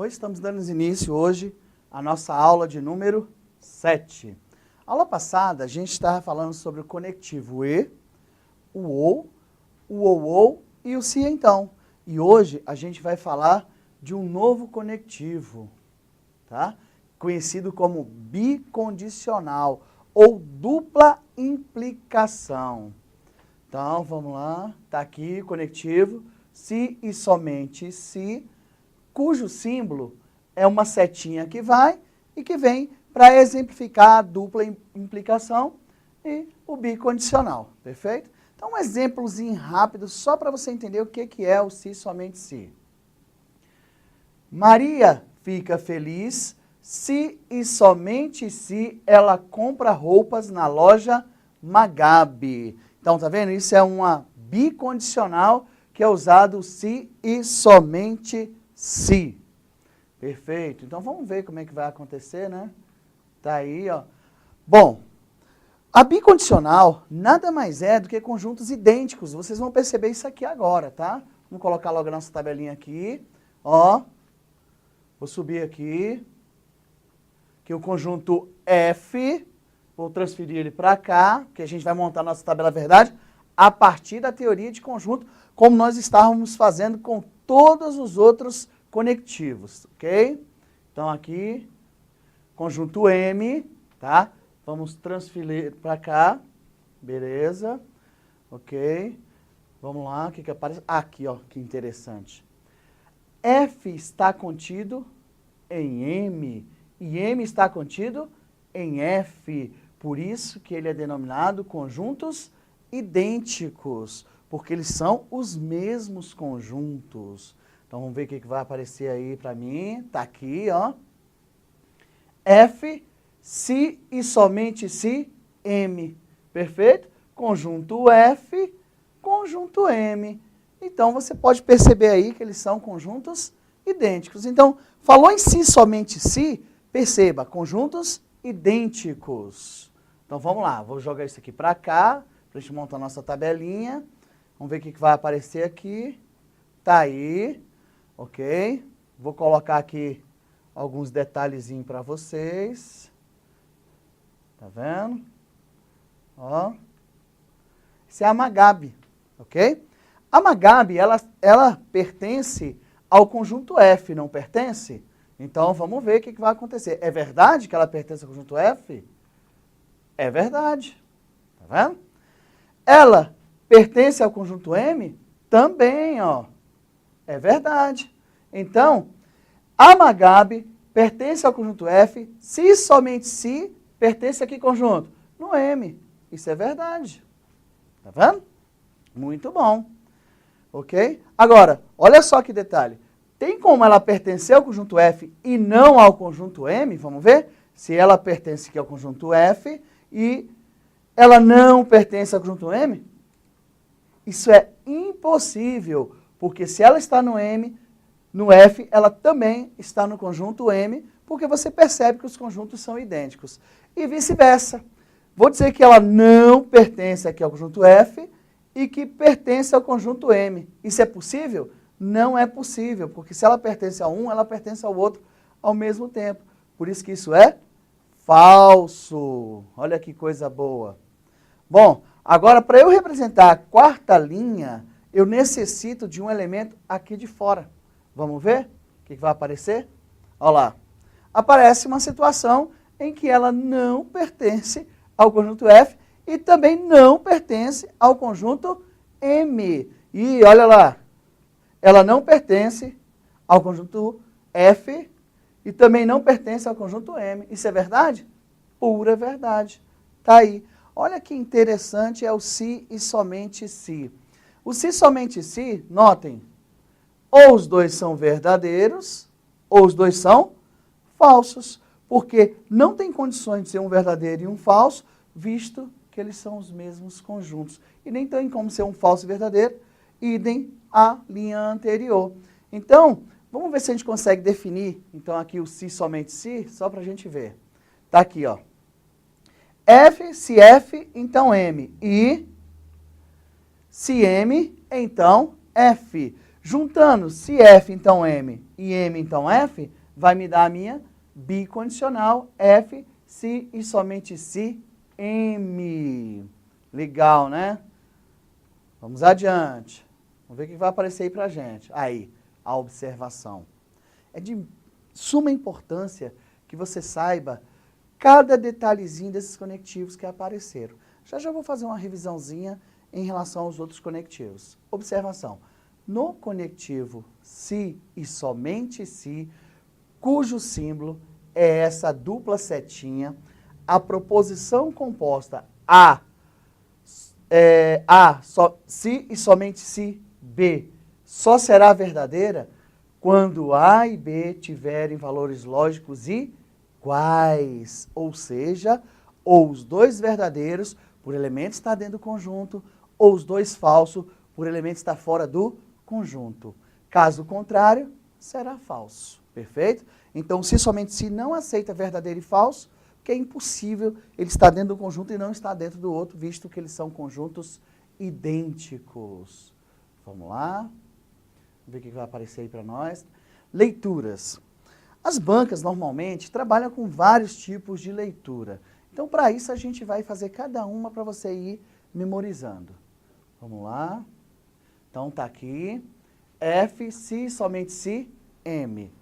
noite, estamos dando início hoje à nossa aula de número 7. Aula passada, a gente estava falando sobre o conectivo e, o ou e o se então. E hoje a gente vai falar de um novo conectivo, tá? Conhecido como bicondicional ou dupla implicação. Então, vamos lá, está aqui o conectivo, se e somente se, cujo símbolo é uma setinha que vai e que vem para exemplificar a dupla implicação e o bicondicional, perfeito? Então, um exemplozinho rápido só para você entender o que é o se e somente se. Maria fica feliz se e somente se ela compra roupas na loja Magabe. Então, tá vendo? Isso é uma bicondicional que é usado se e somente se. Perfeito. Então, vamos ver como é que vai acontecer, né? Tá aí, ó. Bom, a bicondicional nada mais é do que conjuntos idênticos. Vocês vão perceber isso aqui agora, tá? Vamos colocar logo a nossa tabelinha aqui. Ó, vou subir aqui. Que o conjunto F, vou transferir ele para cá, que a gente vai montar a nossa tabela verdade, a partir da teoria de conjunto, como nós estávamos fazendo com todos os outros conectivos, ok? Então aqui, conjunto M, tá? Vamos transferir para cá, beleza, ok? Vamos lá, o que aparece? Aqui, ó, que interessante. F está contido em M, e M está contido em F, por isso que ele é denominado conjuntos idênticos, porque eles são os mesmos conjuntos. Então, vamos ver o que vai aparecer aí para mim. Está aqui, ó. F, se e somente se, M. Perfeito? Conjunto F, conjunto M. Então, você pode perceber aí que eles são conjuntos idênticos. Então, falou em si somente se, perceba, conjuntos idênticos. Então, vamos lá. Vou jogar isso aqui para cá, para a gente montar a nossa tabelinha. Vamos ver o que vai aparecer aqui. Tá aí, ok? Vou colocar aqui alguns detalhezinhos para vocês. Tá vendo? Ó. Isso é a Magabe, ok? A Magabe, ela pertence ao conjunto F, não pertence? Então, vamos ver o que vai acontecer. É verdade que ela pertence ao conjunto F? É verdade. Tá vendo? Ela pertence ao conjunto M? Também, ó. É verdade. Então, a Magabe pertence ao conjunto F, se e somente se pertence a que conjunto? No M. Isso é verdade. Tá vendo? Muito bom. Ok? Agora, olha só que detalhe. Tem como ela pertencer ao conjunto F e não ao conjunto M? Vamos ver? Se ela pertence aqui ao conjunto F e ela não pertence ao conjunto M? Isso é impossível, porque se ela está no M, no F, ela também está no conjunto M, porque você percebe que os conjuntos são idênticos. E vice-versa. Vou dizer que ela não pertence aqui ao conjunto F e que pertence ao conjunto M. Isso é possível? Não é possível, porque se ela pertence a um, ela pertence ao outro ao mesmo tempo. Por isso que isso é falso. Olha que coisa boa. Bom, agora para eu representar a quarta linha, eu necessito de um elemento aqui de fora. Vamos ver o que vai aparecer? Olha lá. Aparece uma situação em que ela não pertence ao conjunto F e também não pertence ao conjunto M. E olha lá. Ela não pertence ao conjunto F e também não pertence ao conjunto M. Isso é verdade? Pura verdade. Está aí. Olha que interessante é o se e somente se. O se e somente se, notem, ou os dois são verdadeiros, ou os dois são falsos. Porque não tem condições de ser um verdadeiro e um falso, visto que eles são os mesmos conjuntos. E nem tem como ser um falso e verdadeiro, idem a linha anterior. Então, vamos ver se a gente consegue definir, então, aqui o se somente se, só para a gente ver. Está aqui, ó. F, se F, então M. E, se M, então F. Juntando se F, então M, e M, então F, vai me dar a minha bicondicional F, se e somente se M. Legal, né? Vamos adiante. Vamos ver o que vai aparecer aí pra gente. Aí, a observação. É de suma importância que você saiba cada detalhezinho desses conectivos que apareceram. Já vou fazer uma revisãozinha em relação aos outros conectivos. Observação. No conectivo se e somente se, cujo símbolo é essa dupla setinha, a proposição composta se e somente se, B, só será verdadeira quando A e B tiverem valores lógicos iguais, ou seja, ou os dois verdadeiros por elemento estar dentro do conjunto, ou os dois falsos por elemento estar fora do conjunto. Caso contrário, será falso. Perfeito? Então, se somente se não aceita verdadeiro e falso, que é impossível ele estar dentro do conjunto e não estar dentro do outro, visto que eles são conjuntos idênticos. Vamos lá. Vamos ver o que vai aparecer aí para nós. Leituras. As bancas, normalmente, trabalham com vários tipos de leitura. Então, para isso, a gente vai fazer cada uma para você ir memorizando. Vamos lá. Então, tá aqui. F, se, somente se, M.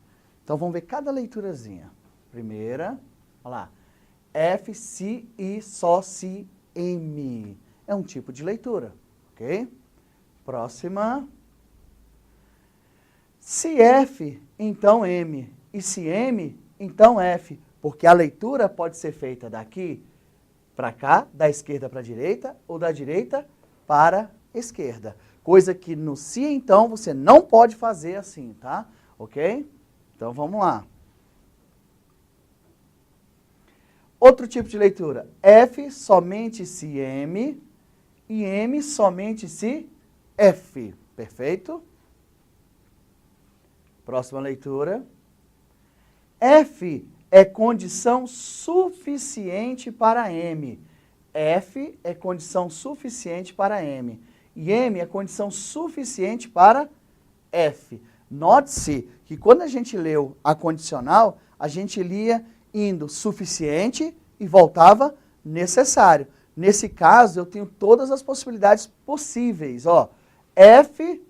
Então, vamos ver cada leiturazinha. Primeira, olha lá. F, se e só se, M. É um tipo de leitura, ok? Próxima. Se F, então M. E se M, então F. Porque a leitura pode ser feita daqui para cá, da esquerda para a direita, ou da direita para a esquerda. Coisa que no se, então, você não pode fazer assim, tá? Ok? Então, vamos lá. Outro tipo de leitura. F somente se M e M somente se F. Perfeito? Próxima leitura. F é condição suficiente para M. F é condição suficiente para M. E M é condição suficiente para F. Note-se que quando a gente leu a condicional, a gente lia indo suficiente e voltava necessário. Nesse caso, eu tenho todas as possibilidades possíveis. Ó, F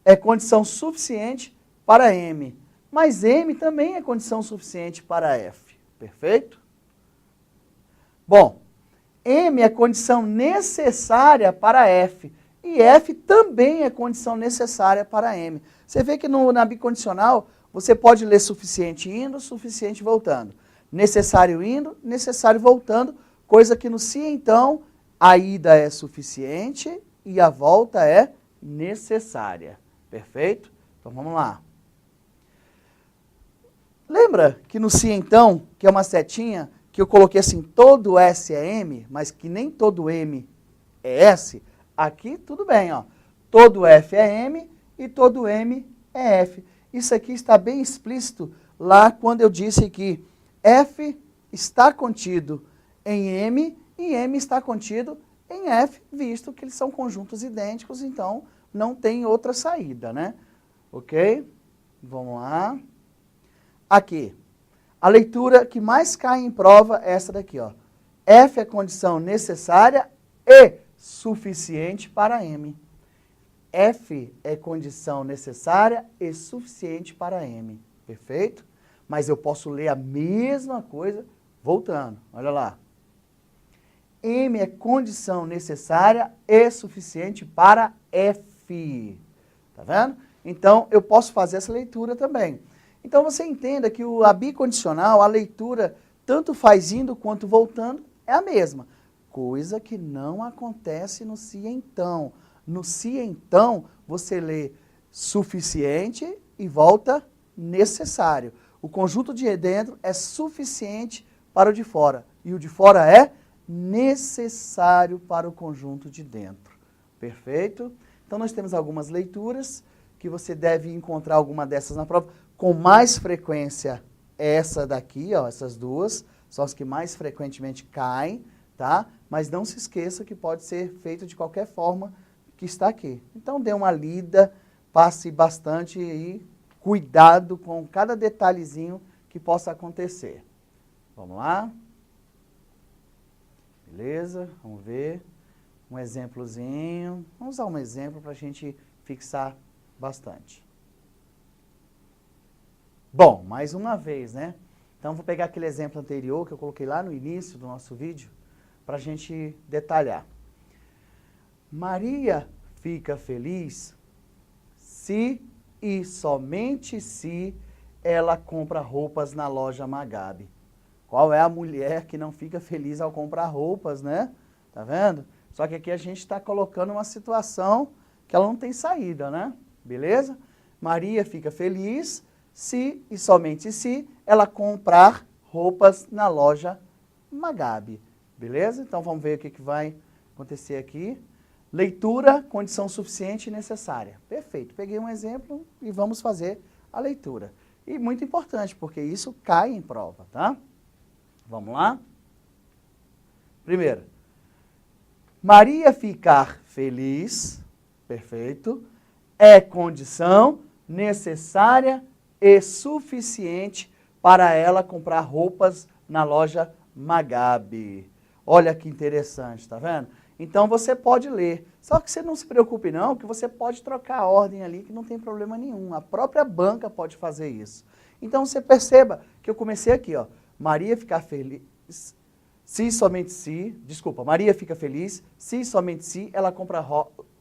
é condição suficiente para M, mas M também é condição suficiente para F. Perfeito? Bom, M é condição necessária para F. E F também é condição necessária para M. Você vê que na bicondicional, você pode ler suficiente indo, suficiente voltando. Necessário indo, necessário voltando, coisa que no se, então, a ida é suficiente e a volta é necessária. Perfeito? Então, vamos lá. Lembra que no se, então, que é uma setinha, que eu coloquei assim, todo S é M, mas que nem todo M é S? Aqui, tudo bem, ó. Todo F é M e todo M é F. Isso aqui está bem explícito lá quando eu disse que F está contido em M e M está contido em F, visto que eles são conjuntos idênticos, então não tem outra saída, né? Ok? Vamos lá. Aqui. A leitura que mais cai em prova é essa daqui, ó. F é condição necessária e suficiente para M. F é condição necessária e suficiente para M. Perfeito? Mas eu posso ler a mesma coisa voltando. Olha lá. M é condição necessária e suficiente para F. Tá vendo? Então, eu posso fazer essa leitura também. Então, você entenda que a bicondicional, a leitura, tanto faz indo quanto voltando, é a mesma. Coisa que não acontece no se então. No se então, você lê suficiente e volta necessário. O conjunto de dentro é suficiente para o de fora. E o de fora é necessário para o conjunto de dentro. Perfeito? Então, nós temos algumas leituras que você deve encontrar alguma dessas na prova. Com mais frequência, essa daqui, ó, essas duas, são as que mais frequentemente caem, tá? Mas não se esqueça que pode ser feito de qualquer forma que está aqui. Então, dê uma lida, passe bastante e cuidado com cada detalhezinho que possa acontecer. Vamos lá? Beleza? Vamos ver. Um exemplozinho. Vamos usar um exemplo para a gente fixar bastante. Bom, mais uma vez, né? Então, vou pegar aquele exemplo anterior que eu coloquei lá no início do nosso vídeo para a gente detalhar. Maria fica feliz se e somente se ela compra roupas na loja Magabe. Qual é a mulher que não fica feliz ao comprar roupas, né? Tá vendo? Só que aqui a gente está colocando uma situação que ela não tem saída, né? Beleza? Maria fica feliz se e somente se ela comprar roupas na loja Magabe. Beleza? Então vamos ver o que vai acontecer aqui. Leitura, condição suficiente e necessária. Perfeito. Peguei um exemplo e vamos fazer a leitura. E muito importante, porque isso cai em prova, tá? Vamos lá? Primeiro, Maria ficar feliz, perfeito, é condição necessária e suficiente para ela comprar roupas na loja Magabe. Olha que interessante, tá vendo? Então você pode ler. Só que você não se preocupe não, que você pode trocar a ordem ali, que não tem problema nenhum. A própria banca pode fazer isso. Então você perceba que eu comecei aqui, ó. Maria ficar feliz, se somente se, desculpa, Maria fica feliz, se somente se ela compra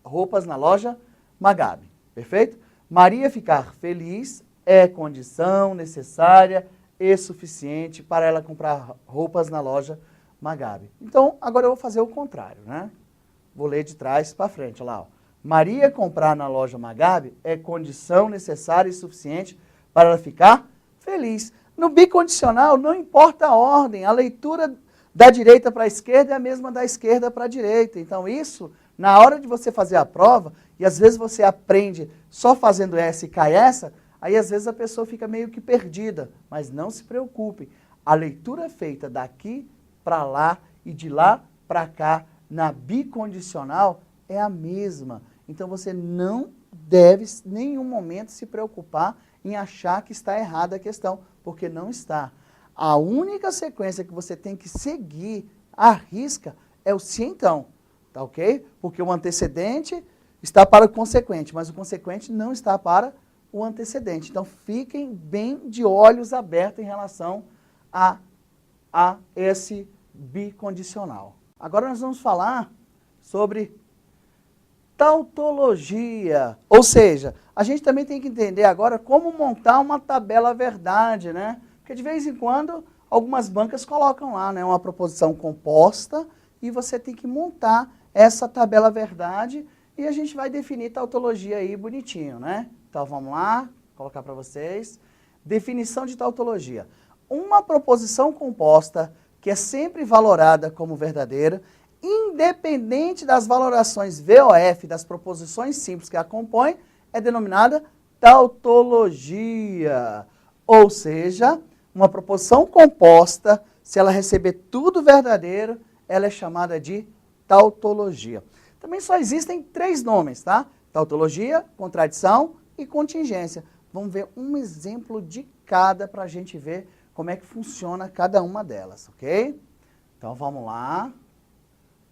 roupas na loja Magabe. Perfeito? Maria ficar feliz é condição necessária e suficiente para ela comprar roupas na loja Magabe. Então, agora eu vou fazer o contrário, né? Vou ler de trás para frente, olha lá. Ó. Maria comprar na loja Magabe é condição necessária e suficiente para ela ficar feliz. No bicondicional, não importa a ordem, a leitura da direita para a esquerda é a mesma da esquerda para a direita. Então, isso, na hora de você fazer a prova, e às vezes você aprende só fazendo essa e cai essa, aí às vezes a pessoa fica meio que perdida. Mas não se preocupe, a leitura feita daqui para lá e de lá para cá, na bicondicional, é a mesma. Então, você não deve, em nenhum momento, se preocupar em achar que está errada a questão, porque não está. A única sequência que você tem que seguir à risca é o se então, tá ok? Porque o antecedente está para o consequente, mas o consequente não está para o antecedente. Então, fiquem bem de olhos abertos em relação a esse bicondicional. Agora nós vamos falar sobre tautologia, ou seja, a gente também tem que entender agora como montar uma tabela verdade, né? Porque de vez em quando algumas bancas colocam lá, né, uma proposição composta e você tem que montar essa tabela verdade e a gente vai definir tautologia aí bonitinho, né? Então vamos lá, colocar para vocês. Definição de tautologia. Uma proposição composta que é sempre valorada como verdadeira, independente das valorações VOF das proposições simples que a compõem, é denominada tautologia. Ou seja, uma proposição composta, se ela receber tudo verdadeiro, ela é chamada de tautologia. Também só existem 3 nomes, tá? Tautologia, contradição e contingência. Vamos ver um exemplo de cada para a gente ver como é que funciona cada uma delas, ok? Então vamos lá.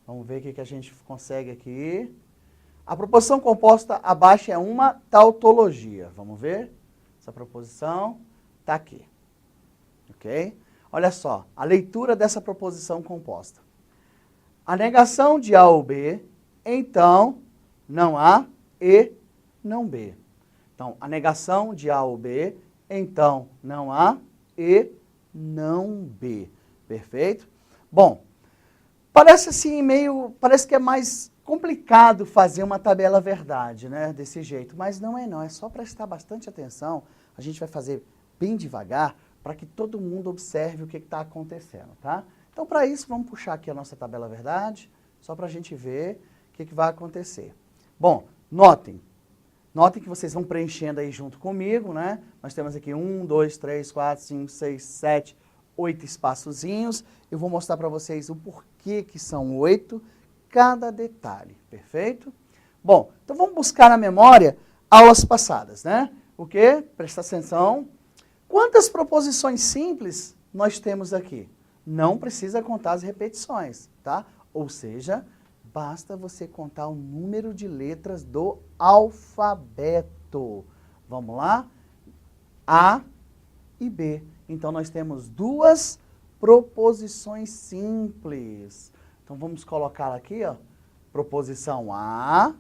Vamos ver o que a gente consegue aqui. A proposição composta abaixo é uma tautologia. Vamos ver? Essa proposição está aqui. Ok? Olha só, a leitura dessa proposição composta. A negação de A ou B, então não A e não B. Então, a negação de A ou B, então não A e não B. Perfeito? Bom, parece assim parece que é mais complicado fazer uma tabela verdade, né, desse jeito, mas não, é só prestar bastante atenção, a gente vai fazer bem devagar para que todo mundo observe o que está acontecendo, tá? Então, para isso, vamos puxar aqui a nossa tabela verdade, só para a gente ver o que vai acontecer. Bom, notem que vocês vão preenchendo aí junto comigo, né? Nós temos aqui 1, 2, 3, 4, 5, 6, 7, 8 espaçozinhos. Eu vou mostrar para vocês o porquê que são 8, cada detalhe, perfeito? Bom, então vamos buscar na memória aulas passadas, né? Porque, presta atenção, quantas proposições simples nós temos aqui? Não precisa contar as repetições, tá? Ou seja, basta você contar o número de letras do alfabeto. Vamos lá? A e B. Então, nós temos duas proposições simples. Então, vamos colocar aqui, ó, proposição A,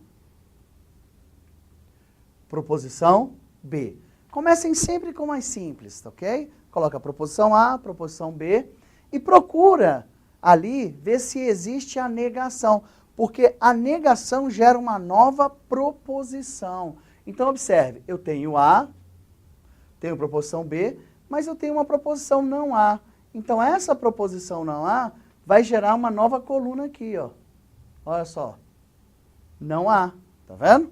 proposição B. Comecem sempre com o mais simples, ok? Coloca a proposição A, proposição B e procura ali ver se existe a negação, porque a negação gera uma nova proposição. Então, observe, eu tenho A, tenho proposição B, mas eu tenho uma proposição não A. Então, essa proposição não A vai gerar uma nova coluna aqui, ó. Olha só. Não há. Tá vendo?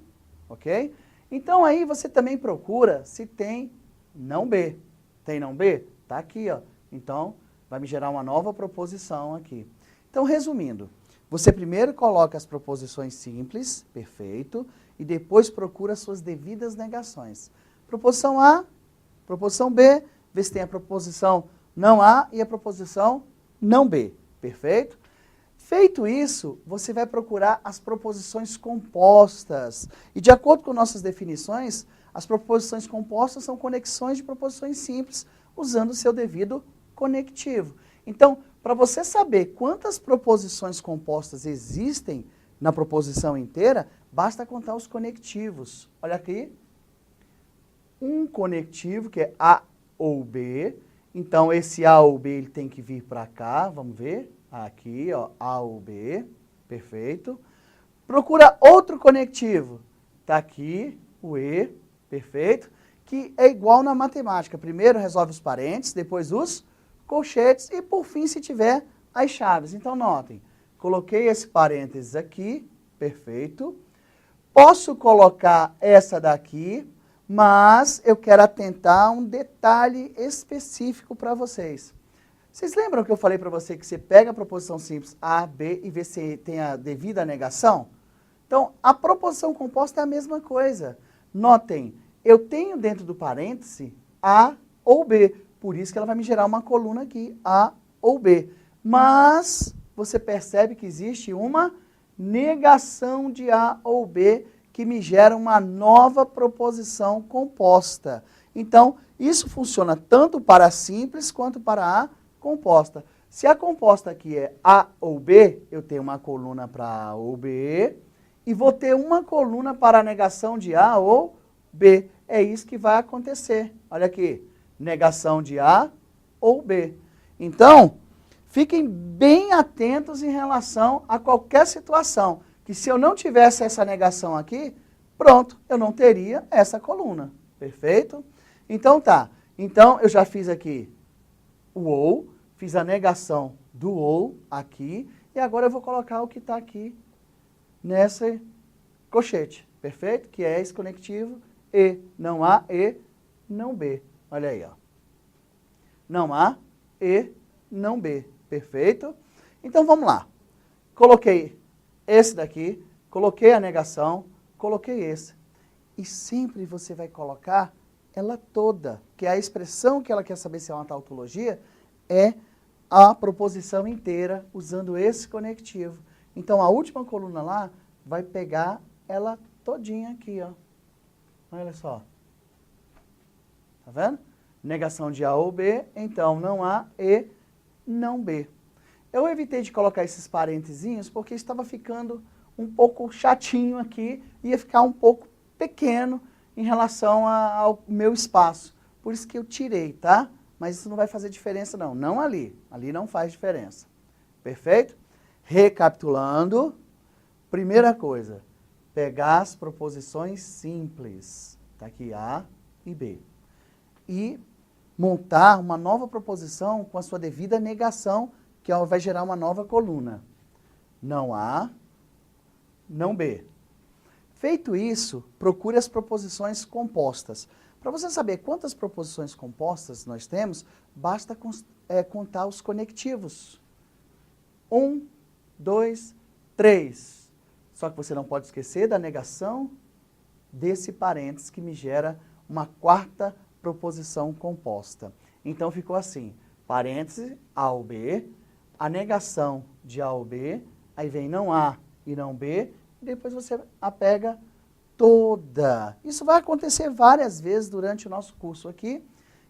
Ok? Então, aí você também procura se tem não B. Tem não B? Tá aqui, ó. Então, vai me gerar uma nova proposição aqui. Então, resumindo, você primeiro coloca as proposições simples, perfeito, e depois procura suas devidas negações. Proposição A, proposição B, vê se tem a proposição não A e a proposição não B, perfeito? Feito isso, você vai procurar as proposições compostas. E de acordo com nossas definições, as proposições compostas são conexões de proposições simples, usando o seu devido conectivo. Então, para você saber quantas proposições compostas existem na proposição inteira, basta contar os conectivos. Olha aqui. Um conectivo, que é A ou B. Então, esse A ou B ele tem que vir para cá, vamos ver. Aqui, ó, A ou B, perfeito. Procura outro conectivo. Está aqui, o E, perfeito. Que é igual na matemática. Primeiro resolve os parênteses, depois os colchetes e, por fim, se tiver, as chaves. Então, notem, coloquei esse parênteses aqui, perfeito. Posso colocar essa daqui, mas eu quero atentar a um detalhe específico para vocês. Vocês lembram que eu falei para você que você pega a proposição simples A, B e vê se tem a devida negação? Então, a proposição composta é a mesma coisa. Notem, eu tenho dentro do parêntese A ou B, por isso que ela vai me gerar uma coluna aqui, A ou B. Mas você percebe que existe uma negação de A ou B que me gera uma nova proposição composta. Então, isso funciona tanto para a simples quanto para a composta. Se a composta aqui é A ou B, eu tenho uma coluna para A ou B e vou ter uma coluna para a negação de A ou B. É isso que vai acontecer. Olha aqui, negação de A ou B. Então, fiquem bem atentos em relação a qualquer situação, que se eu não tivesse essa negação aqui, pronto, eu não teria essa coluna. Perfeito? Então tá. Então, eu já fiz aqui o ou, fiz a negação do ou aqui, e agora eu vou colocar o que está aqui nessa colchete, perfeito? Que é esse conectivo E, não A, E, não B. Olha aí, ó. Não A, E, não B, perfeito? Então vamos lá. Coloquei esse daqui, coloquei a negação, coloquei esse. E sempre você vai colocar ela toda, que é a expressão que ela quer saber se é uma tautologia, é a proposição inteira usando esse conectivo. Então, a última coluna lá vai pegar ela todinha aqui, ó. Olha só. Tá vendo? Negação de A ou B, então não A e não B. Eu evitei de colocar esses parentezinhos porque estava ficando um pouco chatinho aqui, ia ficar um pouco pequeno em relação ao meu espaço. Por isso que eu tirei, tá? Mas isso não vai fazer diferença não, não ali. Ali não faz diferença. Perfeito? Recapitulando, primeira coisa, pegar as proposições simples. Tá aqui A e B. E montar uma nova proposição com a sua devida negação, que vai gerar uma nova coluna. Não A, não B. Feito isso, procure as proposições compostas. Para você saber quantas proposições compostas nós temos, basta contar os conectivos. 1, 2, 3. Só que você não pode esquecer da negação desse parênteses que me gera uma quarta proposição composta. Então ficou assim, parêntese, A ou B, a negação de A ou B, aí vem não A e não B, e depois você a pega toda. Isso vai acontecer várias vezes durante o nosso curso aqui,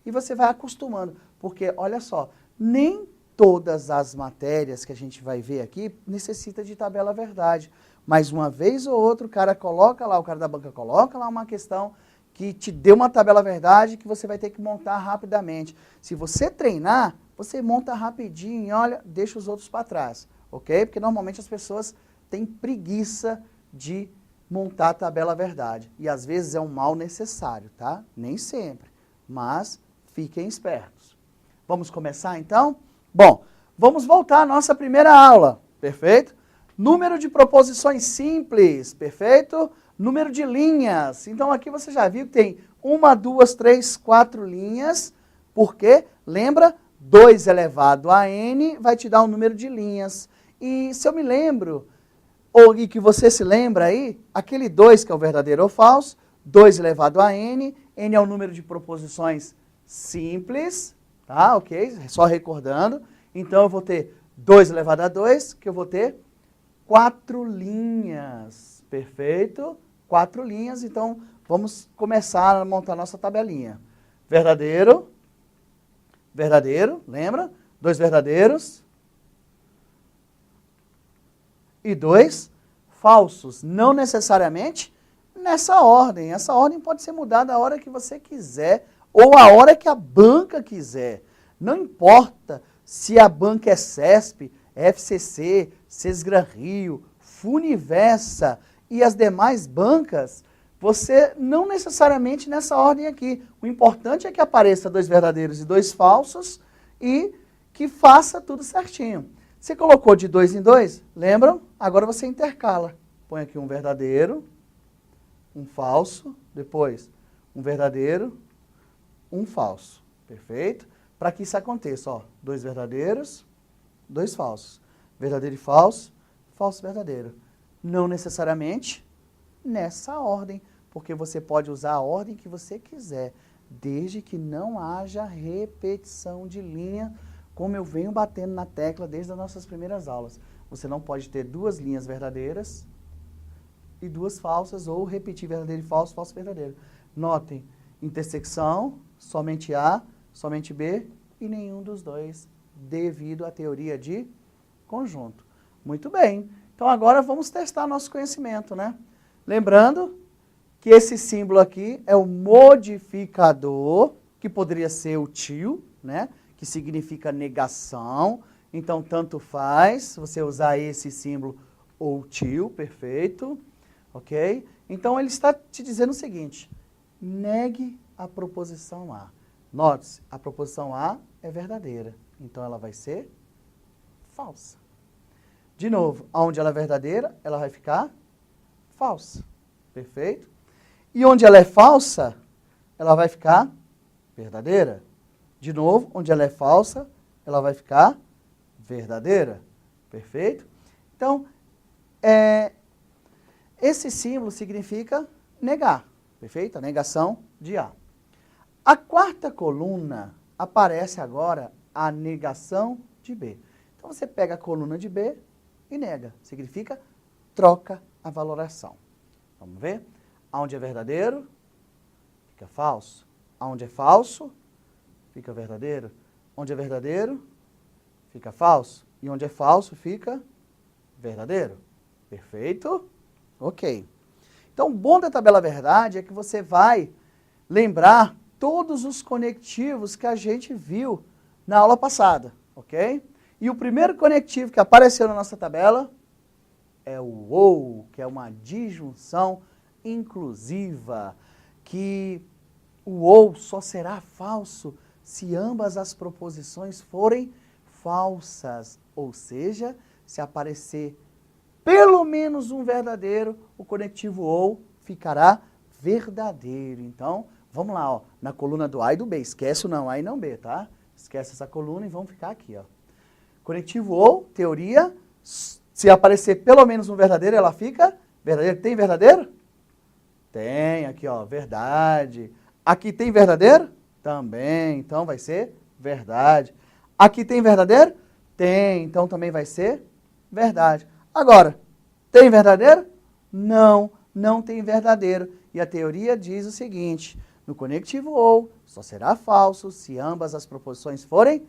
e você vai acostumando, porque olha só, nem todas as matérias que a gente vai ver aqui necessita de tabela verdade, mas uma vez ou outra o cara da banca coloca lá uma questão que te deu uma tabela verdade que você vai ter que montar rapidamente. Se você treinar, você monta rapidinho e olha, deixa os outros para trás, ok? Porque normalmente as pessoas têm preguiça de montar a tabela verdade. E às vezes é um mal necessário, tá? Nem sempre, mas fiquem espertos. Vamos começar então? Bom, vamos voltar à nossa primeira aula, perfeito? Número de proposições simples, perfeito? Número de linhas. Então aqui você já viu que tem 1, 2, 3, 4 linhas, porque, lembra, 2 elevado a n vai te dar um número de linhas. E se eu me lembro, ou que você se lembra aí, aquele 2 que é o verdadeiro ou falso, 2 elevado a n, n é o número de proposições simples, tá, ok? Só recordando. Então eu vou ter 2 elevado a 2, que eu vou ter 4 linhas, perfeito? 4 linhas, então vamos começar a montar nossa tabelinha. Verdadeiro, verdadeiro, lembra? 2 verdadeiros e 2 falsos. Não necessariamente nessa ordem. Essa ordem pode ser mudada a hora que você quiser ou a hora que a banca quiser. Não importa se a banca é CESP, FCC, Sesgran Rio, Funiversa e as demais bancas, você não necessariamente nessa ordem aqui. O importante é que apareça 2 verdadeiros e 2 falsos e que faça tudo certinho. Você colocou de 2 em 2, lembram? Agora você intercala. Põe aqui um verdadeiro, um falso, depois um verdadeiro, um falso. Perfeito? Para que isso aconteça, ó, 2 verdadeiros, 2 falsos. Verdadeiro e falso, falso e verdadeiro. Não necessariamente nessa ordem, porque você pode usar a ordem que você quiser, desde que não haja repetição de linha, como eu venho batendo na tecla desde as nossas primeiras aulas. Você não pode ter 2 linhas verdadeiras e 2 falsas, ou repetir verdadeiro e falso, falso e verdadeiro. Notem, intersecção, somente A, somente B e nenhum dos dois, devido à teoria de conjunto. Muito bem, então agora vamos testar nosso conhecimento, né? Lembrando que esse símbolo aqui é o modificador, que poderia ser o tio, né? Que significa negação. Então, tanto faz você usar esse símbolo ou tio, perfeito, ok? Então, ele está te dizendo o seguinte, negue a proposição A. Note-se, a proposição A é verdadeira, então ela vai ser falsa. De novo, onde ela é verdadeira, ela vai ficar falsa, perfeito? E onde ela é falsa, ela vai ficar verdadeira. De novo, onde ela é falsa, ela vai ficar verdadeira, perfeito? Então, esse símbolo significa negar, perfeito? A negação de A. A quarta coluna aparece agora a negação de B. Então, você pega a coluna de B e nega. Significa troca a valoração. Vamos ver? Aonde é verdadeiro, fica falso. Aonde é falso, fica verdadeiro. Onde é verdadeiro, fica falso. E onde é falso, fica verdadeiro. Perfeito? Ok. Então, o bom da tabela verdade é que você vai lembrar todos os conectivos que a gente viu na aula passada, ok? E o primeiro conectivo que apareceu na nossa tabela é o ou, que é uma disjunção inclusiva, que o ou só será falso se ambas as proposições forem falsas, ou seja, se aparecer pelo menos um verdadeiro, o conectivo ou ficará verdadeiro. Então, vamos lá, ó, na coluna do A e do B. Esquece o não A e não B, tá? Esquece essa coluna e vamos ficar aqui, ó. Conectivo ou, teoria, se aparecer pelo menos um verdadeiro, ela fica verdadeiro. Tem verdadeiro? Tem, aqui, ó, verdade. Aqui tem verdadeiro? Também, então vai ser verdade. Aqui tem verdadeiro? Tem, então também vai ser verdade. Agora, tem verdadeiro? Não, não tem verdadeiro. E a teoria diz o seguinte, no conectivo ou só será falso se ambas as proposições forem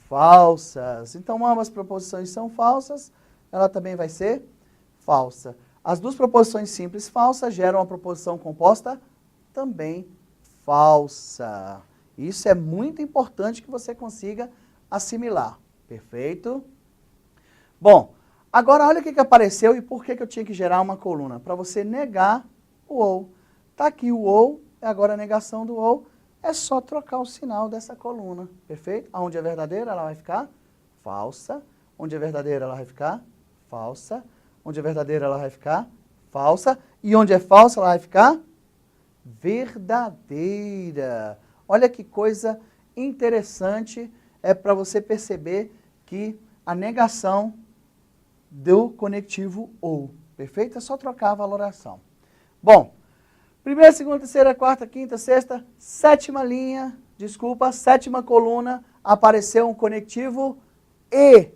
falsas. Então, ambas as proposições são falsas, ela também vai ser falsa. As duas proposições simples falsas geram uma proposição composta também falsa. Isso é muito importante que você consiga assimilar. Perfeito? Bom, agora olha o que apareceu e por que eu tinha que gerar uma coluna. Para você negar o ou. Está aqui o ou, agora a negação do ou. É só trocar o sinal dessa coluna. Perfeito? Onde é verdadeira, ela vai ficar falsa. Onde é verdadeira, ela vai ficar falsa. Onde é verdadeira, ela vai ficar falsa. E onde é falsa, ela vai ficar verdadeira. Olha que coisa interessante, é para você perceber que a negação do conectivo ou. Perfeito? É só trocar a valoração. Bom, primeira, segunda, terceira, quarta, quinta, sexta, sétima linha, sétima coluna, apareceu um conectivo e.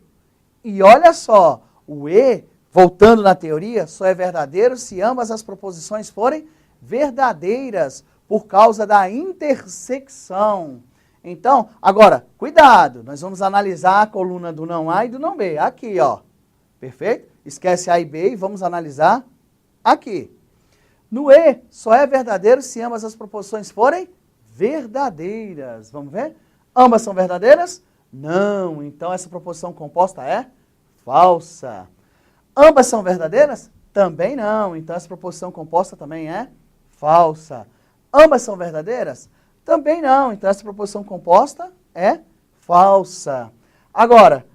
E olha só, o e, voltando na teoria, só é verdadeiro se ambas as proposições forem verdadeiras por causa da intersecção. Então, agora, cuidado, nós vamos analisar a coluna do não A e do não B. Aqui, ó. Perfeito? Esquece A e B e vamos analisar aqui. No E, só é verdadeiro se ambas as proposições forem verdadeiras. Vamos ver? Ambas são verdadeiras? Não. Então, essa proposição composta é falsa. Ambas são verdadeiras? Também não. Então, essa proposição composta também é falsa. Ambas são verdadeiras? Também não. Então, essa proposição composta é falsa. Agora,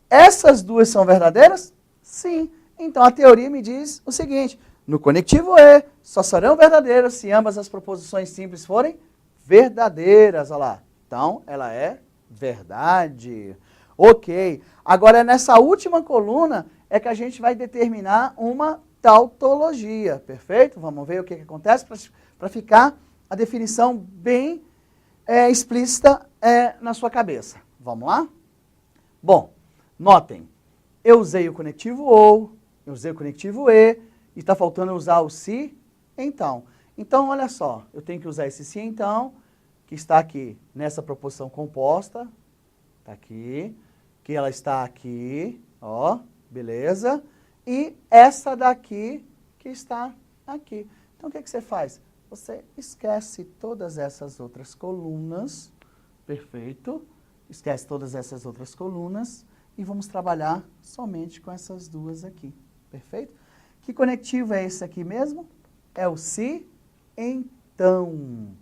essas duas são verdadeiras? Sim. Então, a teoria me diz o seguinte, no conectivo E, só serão verdadeiras se ambas as proposições simples forem verdadeiras. Olha lá. Então, ela é verdade. Ok. Agora, nessa última coluna é que a gente vai determinar uma tautologia. Perfeito? Vamos ver o que acontece para ficar a definição bem explícita na sua cabeça. Vamos lá? Bom, notem, eu usei o conectivo ou, eu usei o conectivo e está faltando usar o se, então. Então, olha só, eu tenho que usar esse se, então, que está aqui nessa proposição composta, está aqui, que ela está aqui, ó, beleza? E essa daqui que está aqui. Então, o que você faz? Você esquece todas essas outras colunas, perfeito? Esquece todas essas outras colunas e vamos trabalhar somente com essas duas aqui, perfeito? Que conectivo é esse aqui mesmo? É o se, então.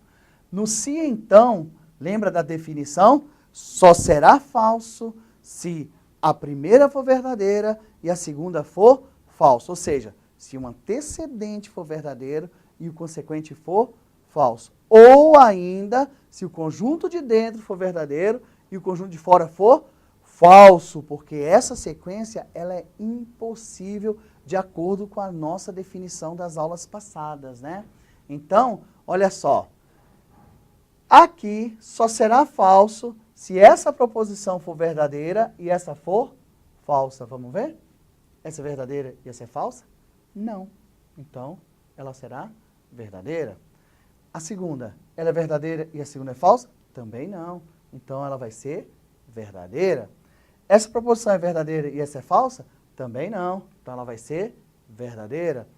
No se, então, lembra da definição? Só será falso se a primeira for verdadeira e a segunda for falsa. Ou seja, se o antecedente for verdadeiro e o consequente for falso. Ou ainda, se o conjunto de dentro for verdadeiro e o conjunto de fora for falso, porque essa sequência ela é impossível de acordo com a nossa definição das aulas passadas, né? Então, olha só, aqui só será falso se essa proposição for verdadeira e essa for falsa. Vamos ver? Essa é verdadeira e essa é falsa? Não. Então, ela será verdadeira. A segunda, ela é verdadeira e a segunda é falsa? Também não. Então, ela vai ser verdadeira. Essa proposição é verdadeira e essa é falsa? Também não. Então, ela vai ser verdadeira.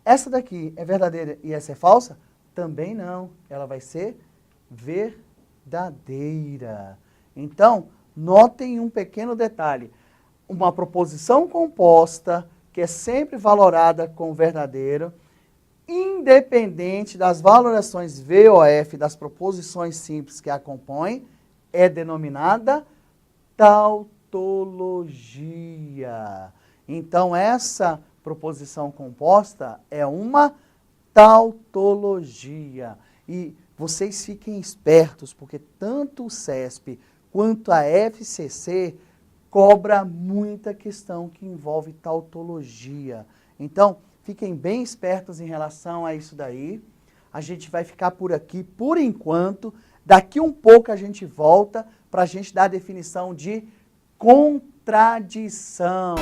Essa daqui é verdadeira e essa é falsa? Também não. Ela vai ser verdadeira. Então, notem um pequeno detalhe. Uma proposição composta, que é sempre valorada com verdadeiro, independente das valorações V ou F das proposições simples que a compõem, é denominada tautologia. Então, essa proposição composta é uma tautologia. E vocês fiquem espertos, porque tanto o CESP quanto a FCC cobra muita questão que envolve tautologia. Então, fiquem bem espertos em relação a isso daí. a gente vai ficar por aqui por enquanto. Daqui um pouco a gente volta para a gente dar a definição de contradição.